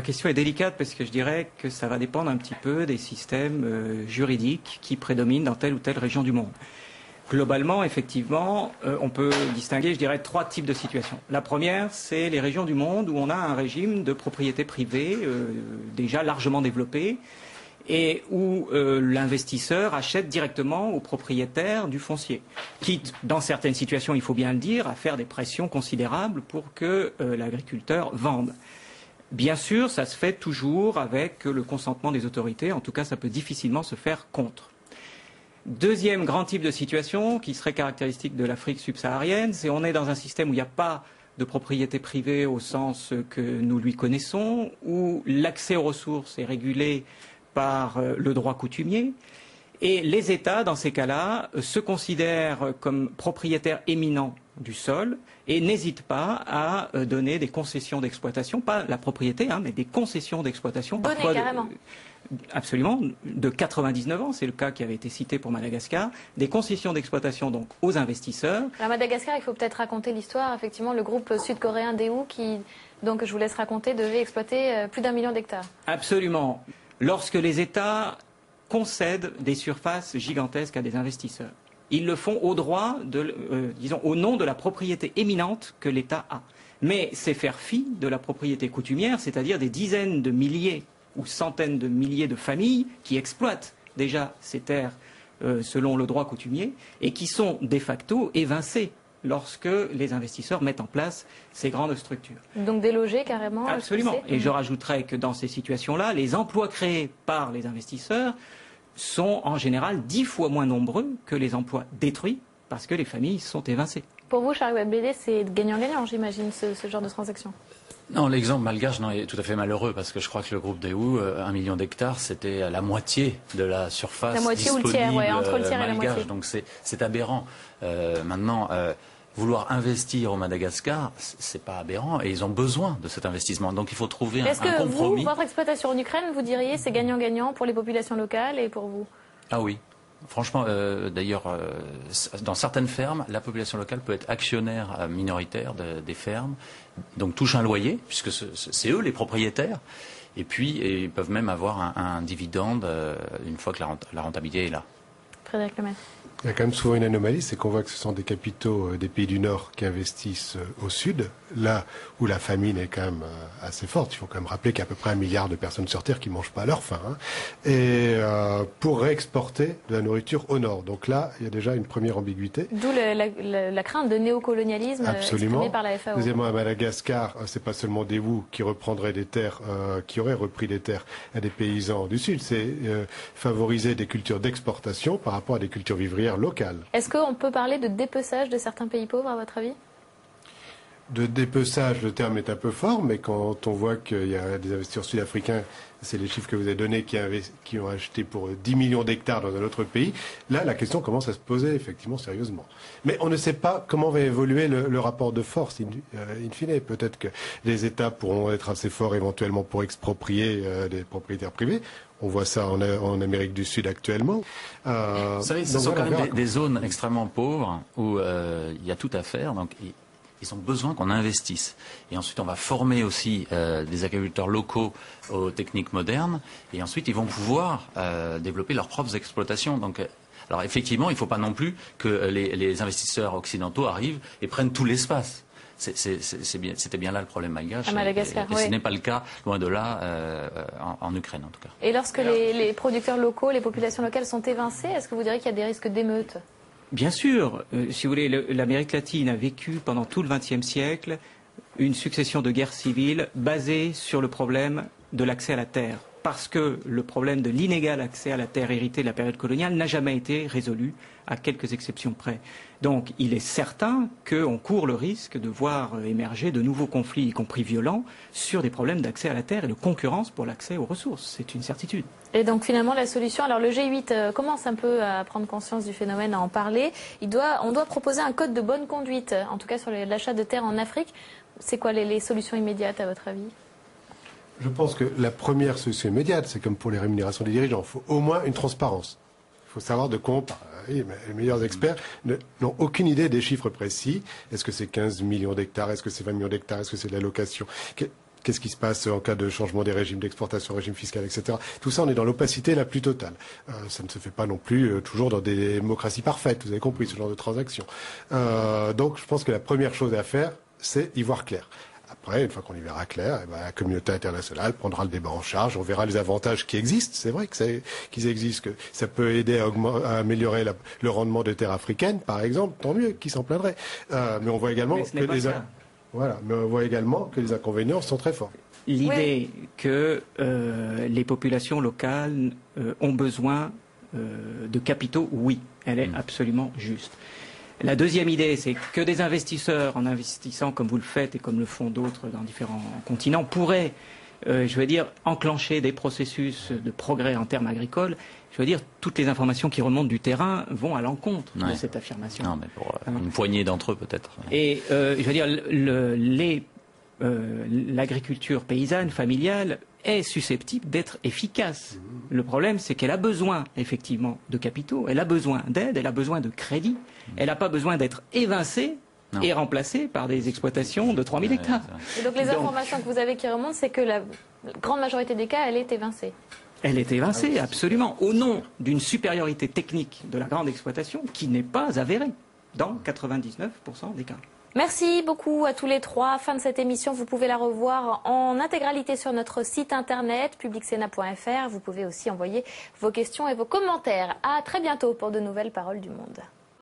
La question est délicate parce que je dirais que ça va dépendre un petit peu des systèmes juridiques qui prédominent dans telle ou telle région du monde. Globalement, effectivement, on peut distinguer, je dirais, 3 types de situations. La première, c'est les régions du monde où on a un régime de propriété privée déjà largement développé et où l'investisseur achète directement au propriétaire du foncier. Quitte, dans certaines situations, il faut bien le dire, à faire des pressions considérables pour que l'agriculteur vende. Bien sûr, ça se fait toujours avec le consentement des autorités. En tout cas, ça peut difficilement se faire contre. Deuxième grand type de situation qui serait caractéristique de l'Afrique subsaharienne, c'est on est dans un système où il n'y a pas de propriété privée au sens que nous lui connaissons, où l'accès aux ressources est régulé par le droit coutumier. Et les États, dans ces cas-là, se considèrent comme propriétaires éminents du sol et n'hésitent pas à donner des concessions d'exploitation, pas la propriété, mais des concessions d'exploitation. Donner carrément. Absolument, de 99 ans, c'est le cas qui avait été cité pour Madagascar, des concessions d'exploitation donc aux investisseurs. À Madagascar, il faut peut-être raconter l'histoire. Effectivement, le groupe sud-coréen Daewoo, qui, donc je vous laisse raconter, devait exploiter plus d'1 million d'hectares. Absolument. Lorsque les États concèdent des surfaces gigantesques à des investisseurs, ils le font au droit, disons, au nom de la propriété éminente que l'État a. Mais c'est faire fi de la propriété coutumière, c'est-à-dire des dizaines de milliers ou centaines de milliers de familles qui exploitent déjà ces terres selon le droit coutumier et qui sont de facto évincées lorsque les investisseurs mettent en place ces grandes structures. Donc délogés carrément. Absolument. Et je rajouterais que dans ces situations-là, les emplois créés par les investisseurs sont en général 10 fois moins nombreux que les emplois détruits parce que les familles sont évincées. Pour vous, Charles Webb-Bédé, c'est gagnant-gagnant, j'imagine, ce genre de transaction. Non, l'exemple malgache est tout à fait malheureux parce que je crois que le groupe Daewoo, 1 million d'hectares, c'était la moitié de la surface la moitié disponible ou le tiers, ouais, entre le tiers malgache, et la moitié. donc c'est aberrant. Maintenant, vouloir investir au Madagascar, c'est pas aberrant et ils ont besoin de cet investissement. Donc il faut trouver un compromis. Est-ce que vous, votre exploitation en Ukraine, vous diriez c'est gagnant-gagnant pour les populations locales et pour vous? Ah oui. Franchement, d'ailleurs, dans certaines fermes, la population locale peut être actionnaire minoritaire des fermes, donc touche un loyer, puisque c'est eux les propriétaires, et puis ils peuvent même avoir un dividende une fois que la rentabilité est là. Frédéric Lemaître. Il y a quand même souvent une anomalie, c'est qu'on voit que ce sont des capitaux des pays du Nord qui investissent au Sud, là où la famine est quand même assez forte. Il faut quand même rappeler qu'il y a à peu près 1 milliard de personnes sur Terre qui ne mangent pas à leur faim, et pour réexporter de la nourriture au Nord. Donc là, il y a déjà une première ambiguïté. D'où la crainte de néocolonialisme exprimée par la FAO. Deuxièmement, à Madagascar, c'est pas seulement Daewoo qui reprendrait des terres, qui aurait repris des terres à des paysans du Sud, c'est favoriser des cultures d'exportation par rapport à des cultures vivrières locales. Est-ce qu'on peut parler de dépeçage de certains pays pauvres, à votre avis? De dépeçage, le terme est un peu fort, mais quand on voit qu'il y a des investisseurs sud-africains, c'est les chiffres que vous avez donnés, qui ont acheté pour 10 millions d'hectares dans un autre pays, là, la question commence à se poser, effectivement, sérieusement. Mais on ne sait pas comment va évoluer le rapport de force, in fine. Peut-être que les États pourront être assez forts éventuellement pour exproprier des propriétaires privés. On voit ça en Amérique du Sud actuellement. Vous savez, ce sont quand même des zones extrêmement pauvres où il y a tout à faire. Donc, ils ont besoin qu'on investisse. Et ensuite, on va former aussi des agriculteurs locaux aux techniques modernes. Et ensuite, ils vont pouvoir développer leurs propres exploitations. Donc, alors effectivement, il ne faut pas non plus que les investisseurs occidentaux arrivent et prennent tout l'espace. C'était bien là le problème malgache. À Madagascar, et ce n'est pas le cas, loin de là, en Ukraine en tout cas. Et lorsque les producteurs locaux, les populations locales sont évincées, est-ce que vous diriez qu'il y a des risques d'émeutes? Bien sûr, si vous voulez, l'Amérique latine a vécu pendant tout le XXe siècle une succession de guerres civiles basées sur le problème de l'accès à la terre. Parce que le problème de l'inégal accès à la terre héritée de la période coloniale n'a jamais été résolu, à quelques exceptions près. Donc il est certain qu'on court le risque de voir émerger de nouveaux conflits, y compris violents, sur des problèmes d'accès à la terre et de concurrence pour l'accès aux ressources. C'est une certitude. Et donc finalement la solution, alors le G8 commence un peu à prendre conscience du phénomène, à en parler. On doit proposer un code de bonne conduite, en tout cas sur l'achat de terres en Afrique. C'est quoi les solutions immédiates à votre avis? Je pense que la première solution immédiate, c'est comme pour les rémunérations des dirigeants, il faut au moins une transparence. Il faut savoir de quoi on parle. Les meilleurs experts n'ont aucune idée des chiffres précis. Est-ce que c'est 15 millions d'hectares? Est-ce que c'est 20 millions d'hectares? Est-ce que c'est de la location? Qu'est-ce qui se passe en cas de changement des régimes d'exportation, régime fiscal, etc. Tout ça, on est dans l'opacité la plus totale. Ça ne se fait pas non plus toujours dans des démocraties parfaites, vous avez compris, ce genre de transactions. Donc je pense que la première chose à faire, c'est y voir clair. Après, une fois qu'on y verra clair, la communauté internationale prendra le débat en charge. On verra les avantages qui existent. C'est vrai qu'ils existent, que ça peut aider à améliorer le rendement des terres africaines, par exemple. Tant mieux, qui s'en plaindrait. Mais on voit également que les inconvénients sont très forts. L'idée que les populations locales ont besoin de capitaux, oui, elle est absolument juste. La deuxième idée, c'est que des investisseurs, en investissant comme vous le faites et comme le font d'autres dans différents continents, pourraient, enclencher des processus de progrès en termes agricoles. Toutes les informations qui remontent du terrain vont à l'encontre de cette affirmation. Non, mais pour une poignée d'entre eux, peut-être. Et, l'agriculture paysanne, familiale, est susceptible d'être efficace. Le problème, c'est qu'elle a besoin, effectivement, de capitaux, elle a besoin d'aide, elle a besoin de crédit, elle n'a pas besoin d'être évincée et remplacée par des exploitations de 3000 hectares. Et donc les informations que vous avez qui remontent, c'est que la grande majorité des cas, elle est évincée. Elle est évincée, absolument, au nom d'une supériorité technique de la grande exploitation qui n'est pas avérée dans 99% des cas. Merci beaucoup à tous les trois. Fin de cette émission, vous pouvez la revoir en intégralité sur notre site internet publicsena.fr. Vous pouvez aussi envoyer vos questions et vos commentaires. À très bientôt pour de nouvelles paroles du monde.